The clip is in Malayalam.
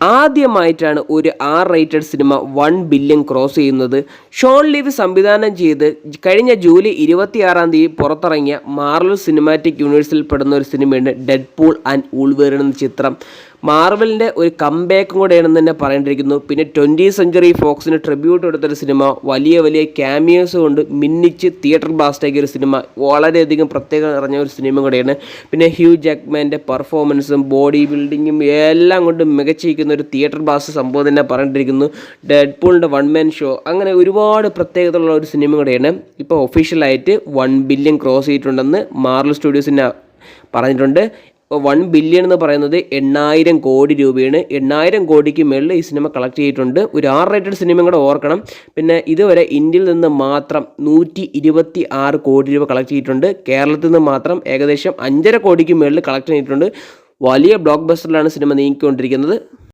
ആദ്യമായിട്ടാണ് ഒരു R-റേറ്റഡ് സിനിമ 1 ബില്യൺ ക്രോസ് ചെയ്യുന്നത്. ഷോൺ ലീവ് സംവിധാനം ചെയ്ത് കഴിഞ്ഞ ജൂലൈ 26 പുറത്തിറങ്ങിയ മാർവൽ സിനിമാറ്റിക് യൂണിവേഴ്സിൽ പെടുന്ന ഒരു സിനിമയാണ് ഡെഡ്പൂൾ ആൻഡ് വൂൾവറിൻ എന്ന ചിത്രം. മാർവലിൻ്റെ ഒരു കംബാക്കും കൂടെയാണെന്ന് തന്നെ പറയേണ്ടിയിരിക്കുന്നു. പിന്നെ 20th സെഞ്ച്വറി ഫോക്സിന് ട്രിബ്യൂട്ട് കൊടുത്തൊരു സിനിമ, വലിയ ക്യാമിയോസ് കൊണ്ട് മിന്നിച്ച് തിയേറ്റർ ബ്ലാസ്റ്റാക്കിയ ഒരു സിനിമ, വളരെയധികം പ്രത്യേകത നിറഞ്ഞ ഒരു സിനിമ കൂടെയാണ്. പിന്നെ ഹ്യൂ ജാക്ക്മാൻ്റെ പെർഫോമൻസും ബോഡി ബിൽഡിങ്ങും എല്ലാം കൊണ്ട് മികച്ചിരിക്കുന്ന ഒരു തിയേറ്റർ ബ്ലാസ്റ്റ് സംഭവം തന്നെ പറയേണ്ടിയിരിക്കുന്നു. ഡെഡ്പൂളിൻ്റെ 1 മാൻ ഷോ, അങ്ങനെ ഒരുപാട് പ്രത്യേകതയുള്ള ഒരു സിനിമ കൂടെയാണ്. ഇപ്പോൾ ഒഫീഷ്യലായിട്ട് 1 ബില്യൺ ക്രോസ് ചെയ്തിട്ടുണ്ടെന്ന് മാർവൽ സ്റ്റുഡിയോസിന് പറഞ്ഞിട്ടുണ്ട്. 1 ബില്യൺ എന്ന് പറയുന്നത് 8,000 കോടി രൂപയാണ്. 8,000 കോടിക്ക് മുകളിൽ ഈ സിനിമ കളക്ട് ചെയ്തിട്ടുണ്ട്. ഒരു R-റേറ്റഡ് സിനിമയും കൂടെ ഓർക്കണം. പിന്നെ ഇതുവരെ ഇന്ത്യയിൽ നിന്ന് മാത്രം 126 കോടി രൂപ കളക്ട് ചെയ്തിട്ടുണ്ട്. കേരളത്തിൽ നിന്ന് മാത്രം ഏകദേശം 5.5 കോടിക്ക് മുകളിൽ കളക്ട് ചെയ്തിട്ടുണ്ട്. വലിയ ബ്ലോക്ക് ബസ്റ്ററിലാണ് സിനിമ നീങ്ങിക്കൊണ്ടിരിക്കുന്നത്.